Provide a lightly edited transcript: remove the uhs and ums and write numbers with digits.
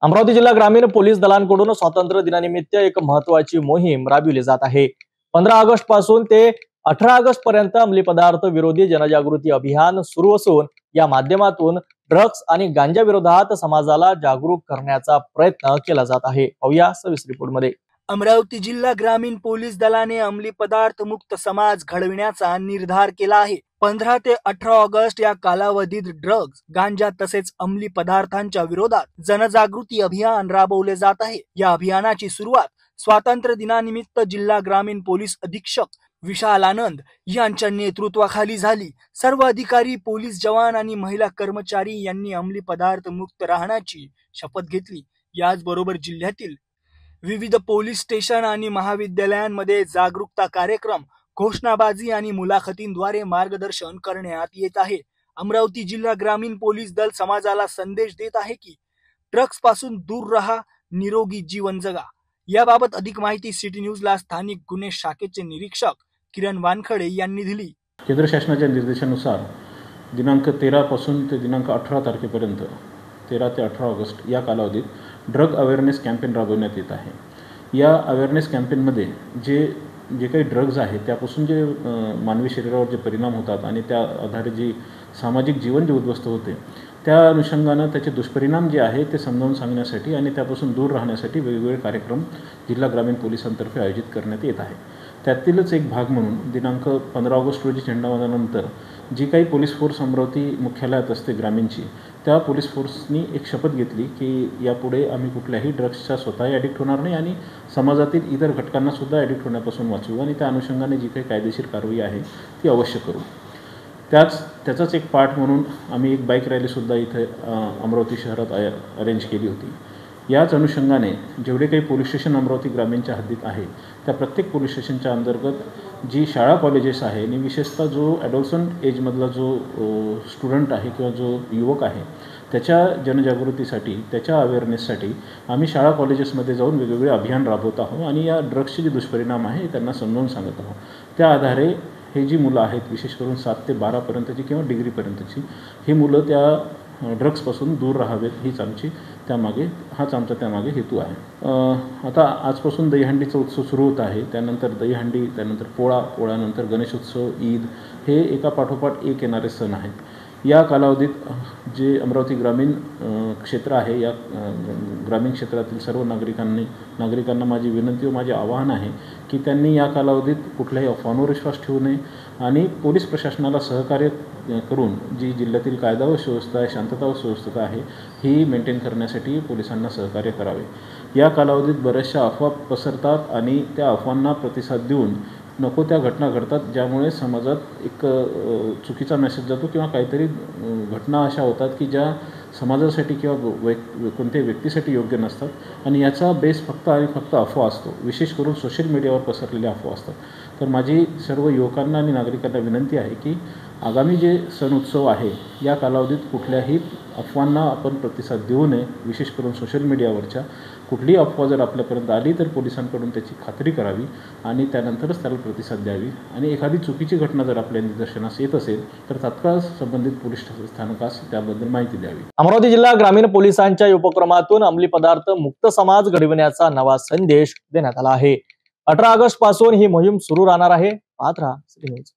अमरावती जिल्हा ग्रामीण पोलीस दलांकडून स्वातंत्र्य दिनानिमित्त एक महत्त्वाची मोहीम राबविली जात आहे। 15 ऑगस्ट पासून ते 18 ऑगस्ट पर्यंत अंमली पदार्थ विरोधी जनजागृती अभियान सुरू असून या माध्यमातून ड्रग्ज आणि गांजा विरोधात समाजाला जागरूक करण्याचा प्रयत्न केला जात आहे। पाहूया सविस्तर रिपोर्टमध्ये। अमरावती जिल्हा ग्रामीण पोलीस दलाने अंमली पदार्थ मुक्त समाज घडविण्याचा निर्धार केला आहे। 15 ते 18 ऑगस्ट या कालावधीत ड्रग्ज, गांजा तसेच अंमली पदार्थांच्या विरोधात जनजागृती अभियान राबवले जात आहे। या अभियानाची सुरुवात स्वातंत्र्य दिनानिमित्त जिल्हा ग्रामीण पोलीस अधीक्षक विशाल आनंद यांच्या नेतृत्वाखाली झाली। सर्व अधिकारी, पोलीस जवान आणि महिला कर्मचारी यांनी अंमली पदार्थ मुक्त राहण्याची शपथ घेतली। याचबरोबर जिल्ह्यातील विविध पोलीस स्टेशन आणि महाविद्यालयांमध्ये जागरूकता कार्यक्रम, घोषणाबाजी आणि मुलाखतींद्वारे मार्गदर्शन करण्यात येत आहे। अमरावती जिल्हा ग्रामीण पोलीस दल समाजाला संदेश देत आहे की ड्रग्ज पासून दूर राहा, निरोगी जीवन जगा। याबाबत अधिक माहिती सिटी न्यूजला स्थानिक गुन्हे शाखेचे निरीक्षक किरण वानखडे यांनी दिली। केंद्र शासनाच्या निर्देशानुसार दिनांक 13 पासून ते दिनांक 18 तारखेपर्यंत 13 ते 18 ऑगस्ट या कालावधीत ड्रग अवेअरनेस कॅम्पेन राबवण्यात येत आहे। या अवेअरनेस कॅम्पेनमध्ये जे काही ड्रग्ज आहेत त्यापासून जे मानवी शरीरावर जे परिणाम होतात आणि त्या आधारे जी सामाजिक जीवन जे उद्ध्वस्त होते त्या अनुषंगानं त्याचे दुष्परिणाम जे आहे ते समजावून सांगण्यासाठी आणि त्यापासून दूर राहण्यासाठी वेगवेगळे कार्यक्रम जिल्हा ग्रामीण पोलिसांतर्फे आयोजित करण्यात येत आहे। त्यातीलच एक भाग म्हणून दिनांक 15 ऑगस्ट रोजी झेंडावंदनानंतर जी काही पोलीस फोर्स अमरावती मुख्यालयात असते ग्रामीणची, त्या पोलीस फोर्सनी एक शपथ घेतली की यापुढे आम्ही कुठल्याही ड्रग्सच्या स्वतःही ॲडिक्ट होणार नाही आणि समाजातील इतर घटकांनासुद्धा ॲडिक्ट होण्यापासून वाचवू आणि त्या अनुषंगाने जी काही कायदेशीर कारवाई आहे ती अवश्य करू। त्याचाच एक पार्ट म्हणून आम्ही एक बाईक रॅलीसुद्धा इथे अमरावती शहरात अरेंज केली होती। याच अनुषंगाने जेवढे काही पोलीस स्टेशन अमरावती ग्रामीणच्या हद्दीत आहे त्या प्रत्येक पोलीस स्टेशनच्या अंतर्गत जी शाळा कॉलेजेस आहे आणि विशेषतः जो ॲडोलसंट एजमधला जो स्टुडंट आहे किंवा जो युवक आहे त्याच्या जनजागृतीसाठी, त्याच्या अवेअरनेससाठी आम्ही शाळा कॉलेजेसमध्ये जाऊन वेगवेगळे अभियान राबवत आहोत आणि या ड्रग्सचे जे दुष्परिणाम आहे त्यांना समजावून सांगत आहोत। त्या आधारे हे जी मुलं आहेत विशेष करून 7 ते 12पर्यंतची किंवा डिग्रीपर्यंतची ही मुलं त्या ड्रग्सपासून दूर राहावेत हाच आमचा त्यामागे हेतू आहे। आता आजपासून दहीहंडीचा उत्सव सुरू होत आहे। त्यानंतर दहीहंडी, त्यानंतर पोळ्यानंतर गणेशोत्सव, ईद हे एका पाठोपाठ एक येणारे सण आहेत। या कालावधीत जे अमरावती ग्रामीण क्षेत्र आहे या ग्रामीण क्षेत्रातील सर्व नागरिकांना माझी विनंती व माझे आवाहन आहे की त्यांनी या कालावधीत कुठल्याही अफवांवर विश्वास ठेवू नये आणि पोलीस प्रशासनाला सहकार्य करून जी जिल्ह्यातील कायदा व सुव्यवस्था आहे, शांतता व सुव्यवस्था आहे ही मेंटेन करण्यासाठी पोलिसांना सहकार्य करावे। या कालावधीत बऱ्याचशा अफवा पसरतात आणि त्या अफवांना प्रतिसाद देऊन नको त्या घटना घडतात ज्यामुळे समाजात एक चुकीचा मेसेज जातो किंवा काहीतरी घटना अशा होतात की ज्या समाजासाठी किंवा कोणत्याही व्यक्तीसाठी योग्य नसतात आणि याचा बेस फक्त आणि फक्त अफवा असतो। विशेष करून सोशल मीडियावर पसरलेल्या अफवा असतात। तर माझी सर्व युवकांना आणि नागरिकांना विनंती आहे की आगामी जे सण उत्सव आहे या कालावधीत कुठल्याही अफवांना आपण प्रतिसाद देऊ नये। विशेष करून सोशल मीडियावरच्या कुठलीही अफवा जर आपल्यापर्यंत आली तर पोलिसांकडून त्याची खात्री करावी आणि त्यानंतरच त्याला प्रतिसाद द्यावी आणि एखादी चुकीची घटना जर आपल्या निदर्शनास येत असेल तर तात्काळ संबंधित पोलीस स्थानकास त्याबद्दल माहिती द्यावी। अमरावती जिल्हा ग्रामीण पोलिसांच्या उपक्रमातून अंमली पदार्थ मुक्त समाज घडविण्याचा नवा संदेश देण्यात आला आहे। 18 ऑगस्ट पासून ही मोहीम सुरू राहणार आहे। पाहत रहा सिटी न्यूज।